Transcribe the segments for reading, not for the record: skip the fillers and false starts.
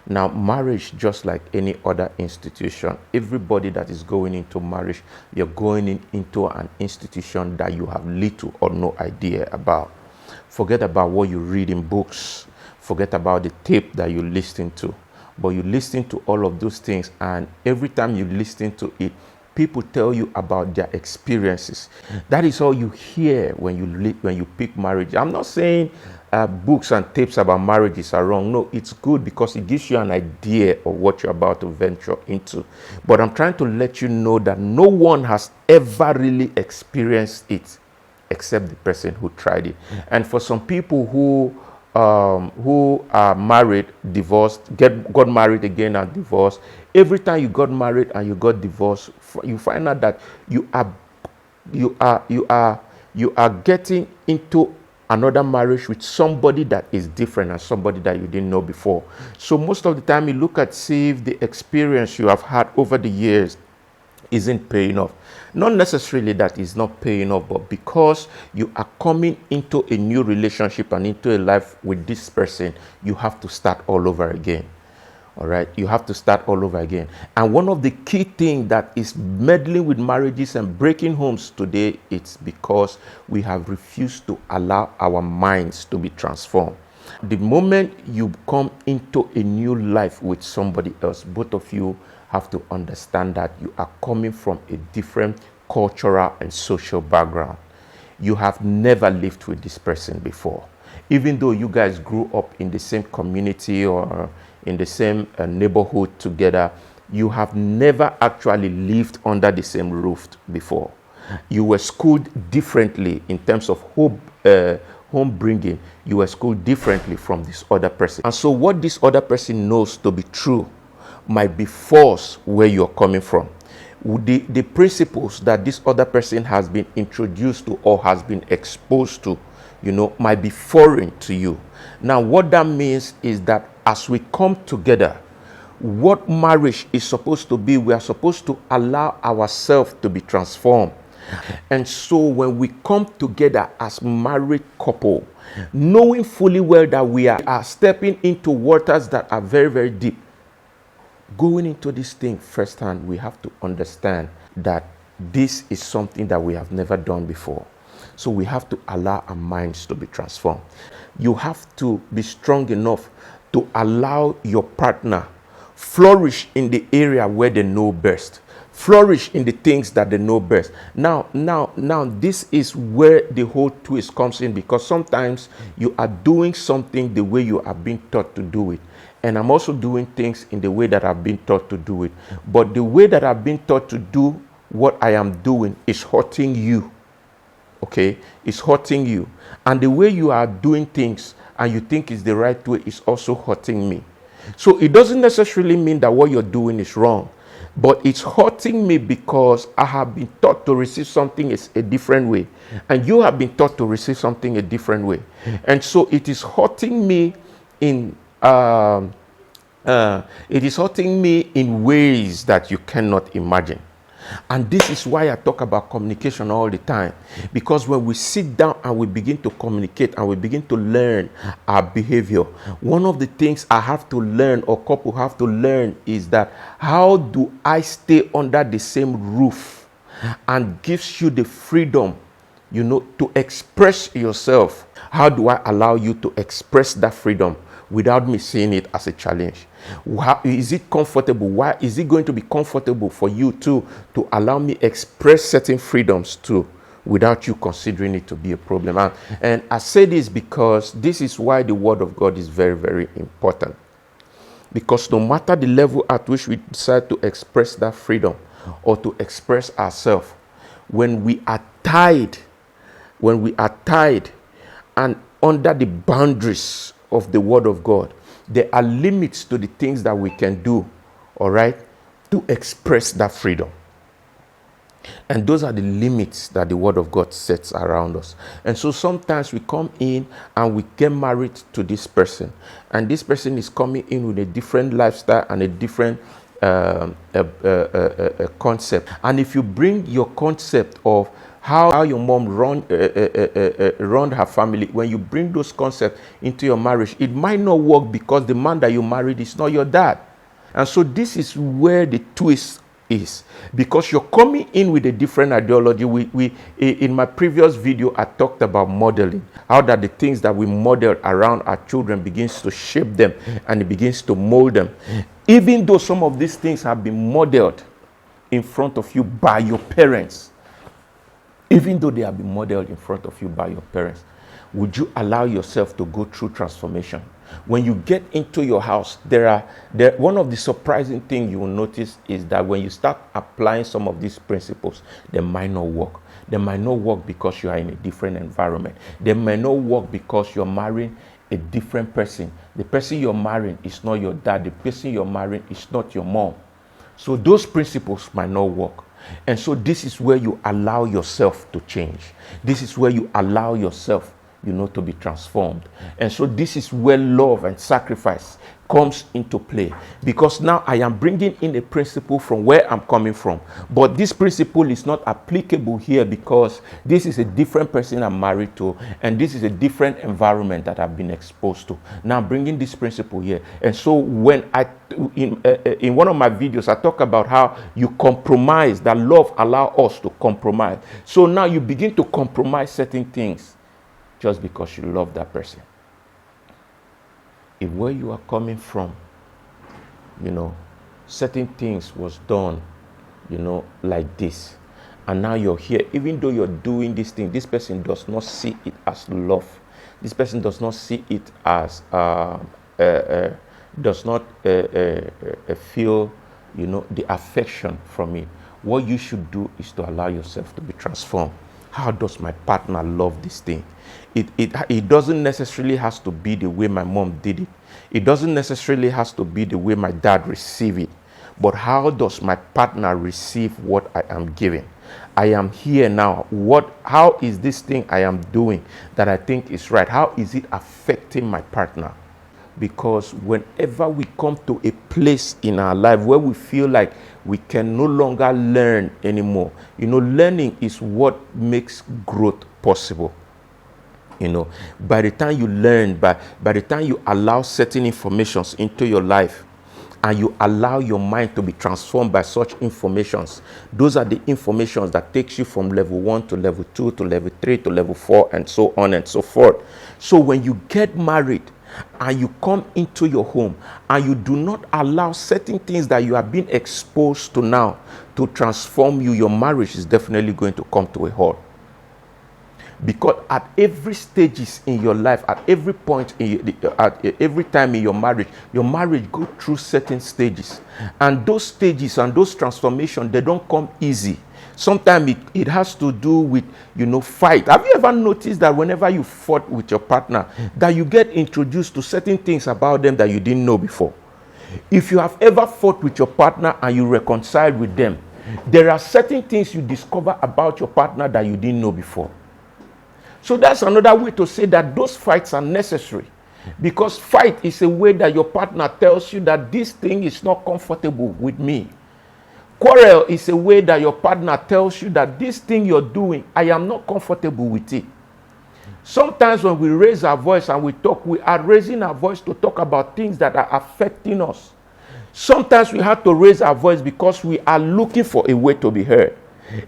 Now, marriage, just like any other institution, everybody that is going into marriage, you're going into an institution that you have little or no idea about. Forget about what you read in books. Forget about the tape that you listen to. But you listen to all of those things, and every time you listen to it, people tell you about their experiences. That is all you hear when you pick marriage. I'm not saying books and tapes about marriages are wrong. No, it's good because it gives you an idea of what you're about to venture into. But I'm trying to let you know that no one has ever really experienced it except the person who tried it. And for some people who are married, divorced, got married again and divorced, every time you got married and you got divorced, you find out that you are getting into another marriage with somebody that is different and somebody that you didn't know before. So most of the time you look at, see if the experience you have had over the years isn't paying off. Not necessarily that it's not paying off, but because you are coming into a new relationship and into a life with this person, you have to start all over again. All right, you have to start all over again. And one of the key things that is meddling with marriages and breaking homes today, it's because we have refused to allow our minds to be transformed. The moment you come into a new life with somebody else, both of you have to understand that you are coming from a different cultural and social background. You have never lived with this person before. Even though you guys grew up in the same community or in the same neighborhood together, you have never actually lived under the same roof before. You were schooled differently in terms of home bringing. You were schooled differently from this other person. And so what this other person knows to be true might be false where you're coming from. The principles that this other person has been introduced to or has been exposed to, might be foreign to you. Now, what that means is that as we come together, what marriage is supposed to be, we are supposed to allow ourselves to be transformed. And so when we come together as married couple, knowing fully well that we are stepping into waters that are very, very deep, going into this thing firsthand, we have to understand that this is something that we have never done before. So we have to allow our minds to be transformed. You have to be strong enough to allow your partner flourish in the area where they know best. Flourish in the things that they know best. Now, this is where the whole twist comes in, because sometimes you are doing something the way you are being taught to do it. And I'm also doing things in the way that I've been taught to do it. But the way that I've been taught to do what I am doing is hurting you. Okay? It's hurting you. And the way you are doing things and you think is the right way is also hurting me. So it doesn't necessarily mean that what you're doing is wrong. But it's hurting me because I have been taught to receive something a different way. And you have been taught to receive something a different way. And so it is hurting me in ways that you cannot imagine. And this is why I talk about communication all the time. Because when we sit down and we begin to communicate and we begin to learn our behavior, one of the things I have to learn, or couple have to learn, is that how do I stay under the same roof and gives you the freedom, to express yourself? How do I allow you to express that freedom without me seeing it as a challenge? How, is it comfortable? Why is it going to be comfortable for you to allow me express certain freedoms too, without you considering it to be a problem? And I say this because this is why the Word of God is very, very important. Because no matter the level at which we decide to express that freedom or to express ourselves, when we are tied and under the boundaries of the Word of God, there are limits to the things that we can do, all right, to express that freedom. And those are the limits that the Word of God sets around us. And so sometimes we come in and we get married to this person, and this person is coming in with a different lifestyle and a different concept. And if you bring your concept of how your mom run her family, when you bring those concepts into your marriage, it might not work because the man that you married is not your dad. And so this is where the twist is, because you're coming in with a different ideology. In my previous video, I talked about modeling, how that the things that we model around our children begins to shape them and it begins to mold them. Even though some of these things have been modeled in front of you by your parents, even though they have been modeled in front of you by your parents, would you allow yourself to go through transformation? When you get into your house, one of the surprising things you will notice is that when you start applying some of these principles, they might not work. They might not work because you are in a different environment. They might not work because you're marrying a different person. The person you're marrying is not your dad. The person you're marrying is not your mom. So those principles might not work. And so this is where you allow yourself to change. This is where you allow yourself, to be transformed. And so this is where love and sacrifice comes into play, because now I am bringing in a principle from where I'm coming from, but this principle is not applicable here because this is a different person I'm married to, and this is a different environment that I've been exposed to. Now I'm bringing this principle here. And so when in one of my videos, I talk about how you compromise, that love allows us to compromise. So now you begin to compromise certain things just because you love that person. If where you are coming from, certain things was done, like this, and now you're here, even though you're doing this thing, this person does not see it as love. This person does not see it as, does not feel, the affection from it. What you should do is to allow yourself to be transformed. How does my partner love this thing? It doesn't necessarily has to be the way my mom did it. It doesn't necessarily has to be the way my dad received it. But how does my partner receive what I am giving? I am here now. How is this thing I am doing that I think is right? How is it affecting my partner? Because whenever we come to a place in our life where we feel like we can no longer learn anymore, learning is what makes growth possible. By the time you learn, by the time you allow certain informations into your life, and you allow your mind to be transformed by such informations, those are the informations that takes you from level 1 to level 2 to level 3 to level 4 and so on and so forth. So when you get married and you come into your home and you do not allow certain things that you have been exposed to now to transform you, your marriage is definitely going to come to a halt. Because at every stages in your life, at every point, at every time in your marriage go through certain stages. And those stages and those transformations, they don't come easy. Sometimes it has to do with, fight. Have you ever noticed that whenever you fought with your partner, that you get introduced to certain things about them that you didn't know before? If you have ever fought with your partner and you reconcile with them, there are certain things you discover about your partner that you didn't know before. So that's another way to say that those fights are necessary. Because fight is a way that your partner tells you that this thing is not comfortable with me. Quarrel is a way that your partner tells you that this thing you're doing, I am not comfortable with it. Sometimes when we raise our voice and we talk, we are raising our voice to talk about things that are affecting us. Sometimes we have to raise our voice because we are looking for a way to be heard.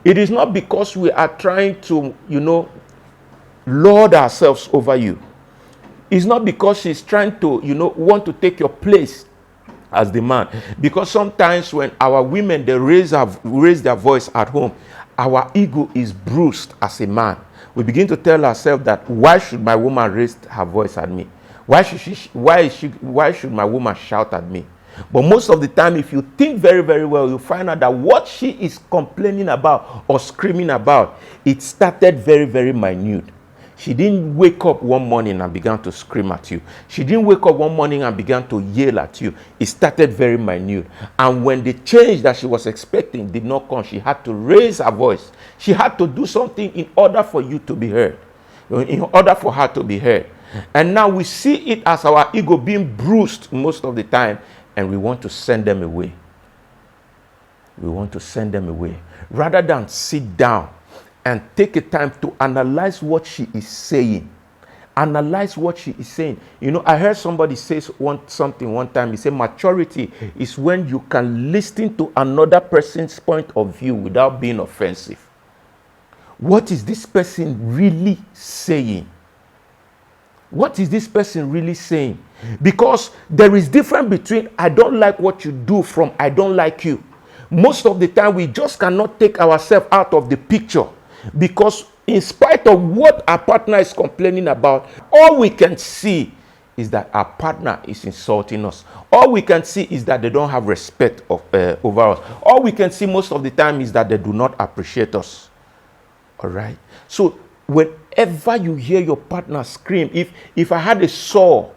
It is not because we are trying to, lord ourselves over you. It's not because she's trying to, want to take your place as the man. Because sometimes when our women, they raise their voice at home, our ego is bruised as a man. We begin to tell ourselves that, why should my woman raise her voice at me? Why should my woman shout at me? But most of the time, if you think very, very well, you'll find out that what she is complaining about or screaming about, it started very, very minute. She didn't wake up one morning and began to scream at you. She didn't wake up one morning and began to yell at you. It started very minute. And when the change that she was expecting did not come, she had to raise her voice. She had to do something in order for you to be heard, in order for her to be heard. And now we see it as our ego being bruised most of the time, and we want to send them away. We want to send them away. Rather than sit down and take a time to analyze what she is saying. Analyze what she is saying. You know, I heard somebody say something one time. He said, maturity is when you can listen to another person's point of view without being offensive. What is this person really saying? What is this person really saying? Because there is difference between I don't like what you do from I don't like you. Most of the time, we just cannot take ourselves out of the picture, because in spite of what our partner is complaining about, all we can see is that our partner is insulting us. All we can see is that they don't have respect over us. All we can see most of the time is that they do not appreciate us. All right? So whenever you hear your partner scream, if you had a sore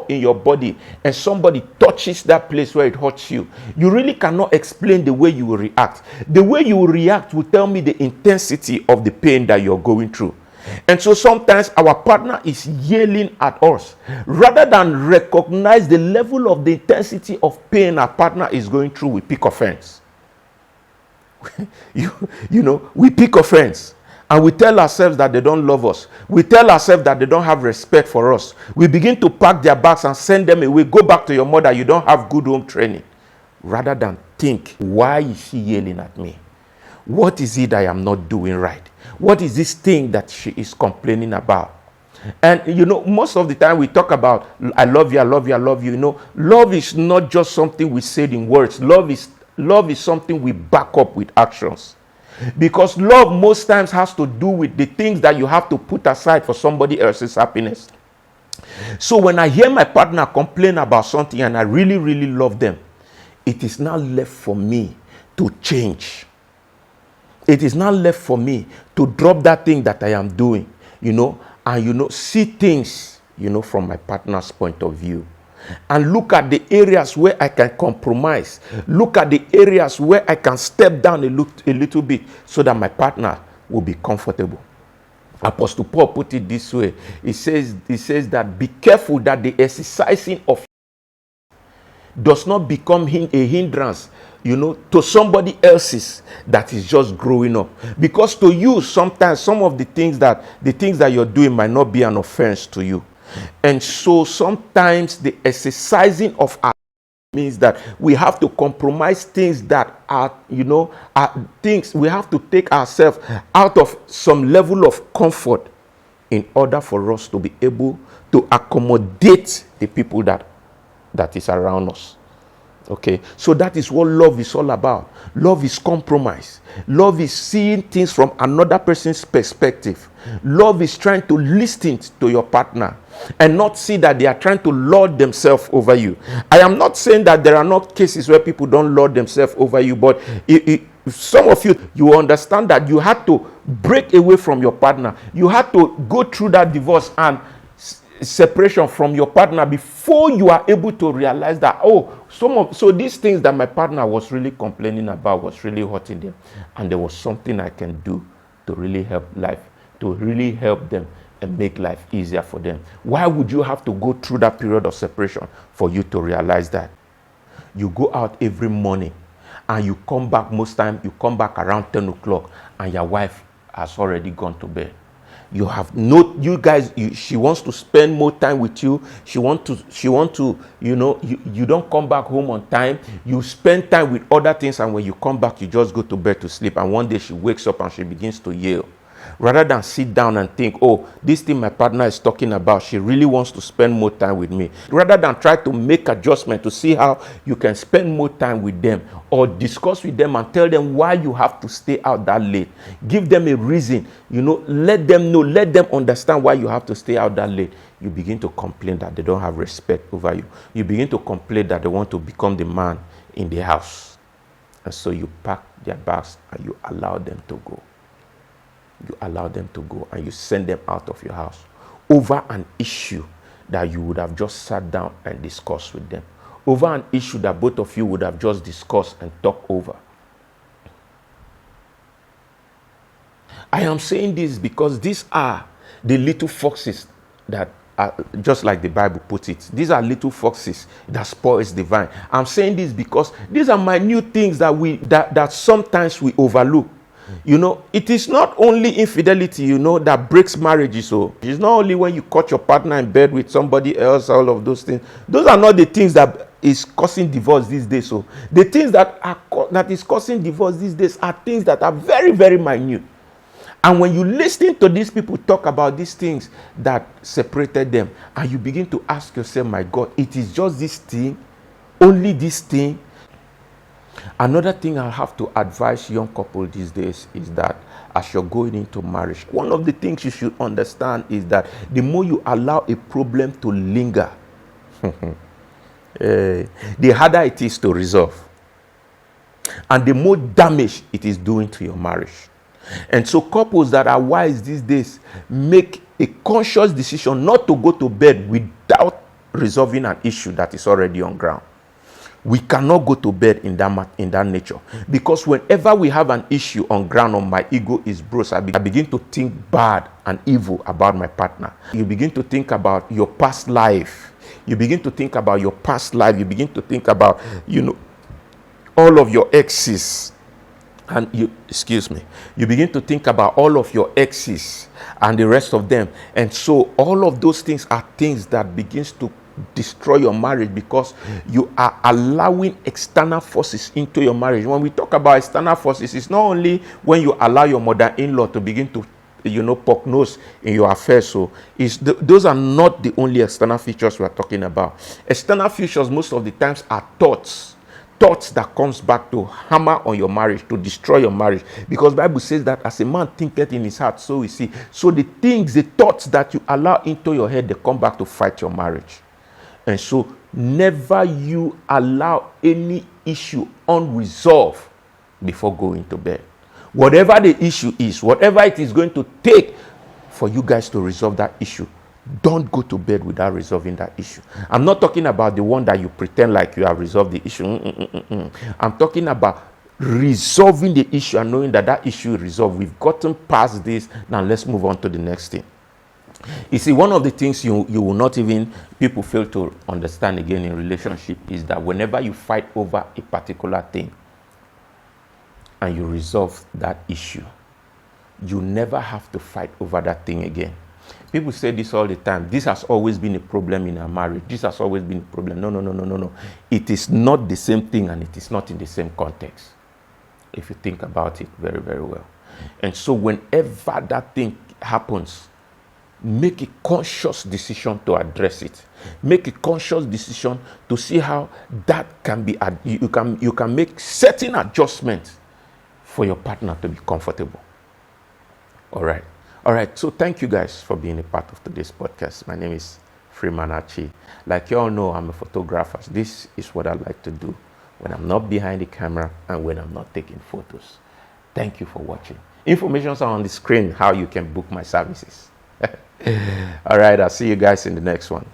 in your body and somebody touches that place where it hurts you, you really cannot explain the way you will react. The way you will react will tell me the intensity of the pain that you're going through. And so sometimes our partner is yelling at us. Rather than recognize the level of the intensity of pain our partner is going through, we pick offense. We pick offense. And we tell ourselves that they don't love us. We tell ourselves that they don't have respect for us. We begin to pack their bags and send them away. Go back to your mother. You don't have good home training. Rather than think, why is she yelling at me? What is it I am not doing right? What is this thing that she is complaining about? And most of the time we talk about, I love you, I love you, I love you. Love is not just something we say in words. Love is something we back up with actions. Because love most times has to do with the things that you have to put aside for somebody else's happiness. So when I hear my partner complain about something and I really, really love them, it is now left for me to change. It is now left for me to drop that thing that I am doing, and see things, from my partner's point of view. And look at the areas where I can compromise. Look at the areas where I can step down a little bit so that my partner will be comfortable. Apostle Paul put it this way. He says that be careful that the exercising of does not become a hindrance, to somebody else's that is just growing up. Because to you, sometimes some of the things that you're doing might not be an offense to you. And so sometimes the exercising of our means that we have to compromise things that are things we have to take ourselves out of some level of comfort in order for us to be able to accommodate the people that is around us. Okay, so that is what love is all about. Love is compromise. Love is seeing things from another person's perspective. Love is trying to listen to your partner and not see that they are trying to lord themselves over you. I am not saying that there are not cases where people don't lord themselves over you, but some of you understand that you had to break away from your partner. You had to go through that divorce and separation from your partner before you are able to realize that so these things that my partner was really complaining about was really hurting them, and there was something I can do to really help them and make life easier for them. Why would you have to go through that period of separation for you to realize that? You go out every morning and you come back, most time you come back around 10 o'clock and your wife has already gone to bed. She wants to spend more time with you. She want to, you don't come back home on time. You spend time with other things, and when you come back, you just go to bed to sleep. And one day she wakes up and she begins to yell. Rather than sit down and think, this thing my partner is talking about, she really wants to spend more time with me. Rather than try to make adjustment to see how you can spend more time with them, or discuss with them and tell them why you have to stay out that late. Give them a reason, let them know, let them understand why you have to stay out that late. You begin to complain that they don't have respect over you. You begin to complain that they want to become the man in the house. And so you pack their bags and you allow them to go. You allow them to go and you send them out of your house over an issue that you would have just sat down and discussed with them, over an issue that both of you would have just discussed and talked over. I am saying this because these are the little foxes that are, just like the Bible puts it, these are little foxes that spoils the vine. I'm saying this because these are minute things that sometimes we overlook. You know, it is not only infidelity, you know, that breaks marriages. So it's not only when you caught your partner in bed with somebody else, all of those things. Those are not the things that is causing divorce these days. So the things that is causing divorce these days are things that are very, very minute. And when you listen to these people talk about these things that separated them, and you begin to ask yourself, my God, it is just this thing, only this thing. Another thing I have to advise young couple these days is that as you're going into marriage, one of the things you should understand is that the more you allow a problem to linger, the harder it is to resolve. And the more damage it is doing to your marriage. And so couples that are wise these days make a conscious decision not to go to bed without resolving an issue that is already on ground. We cannot go to bed in that nature, because whenever we have an issue on ground, on my ego is bruised, I begin to think bad and evil about my partner. You begin to think about your past life. You begin to think about your past life. You begin to think about, you know, all of your exes. And you begin to think about all of your exes and the rest of them. And so all of those things are things that begins to destroy your marriage, because you are allowing external forces into your marriage. When we talk about external forces, it's not only when you allow your mother-in-law to begin to, you know, poke nose in your affairs. So those are not the only external features we are talking about. External features most of the times are thoughts that comes back to hammer on your marriage, to destroy your marriage. Because the Bible says that as a man thinketh in his heart, so is he. So the thoughts that you allow into your head, they come back to fight your marriage. And so never you allow any issue unresolved before going to bed. Whatever the issue is, whatever it is going to take for you guys to resolve that issue, don't go to bed without resolving that issue. I'm not talking about the one that you pretend like you have resolved the issue. I'm talking about resolving the issue and knowing that issue is resolved. We've gotten past this. Now let's move on to the next thing. You see, one of the things you will not even, people fail to understand again in relationship is that whenever you fight over a particular thing and you resolve that issue, you never have to fight over that thing again. People say this all the time. This has always been a problem in our marriage. This has always been a problem. No. It is not the same thing, and it is not in the same context, if you think about it very, very well. And so whenever that thing happens, make a conscious decision to address it. Make a conscious decision to see how that can be, you can make certain adjustments for your partner to be comfortable. All right, so thank you guys for being a part of today's podcast. My name is Freeman Archie. Like you all know, I'm a photographer. This is what I like to do when I'm not behind the camera and when I'm not taking photos. Thank you for watching. Information are on the screen how you can book my services. All right, I'll see you guys in the next one.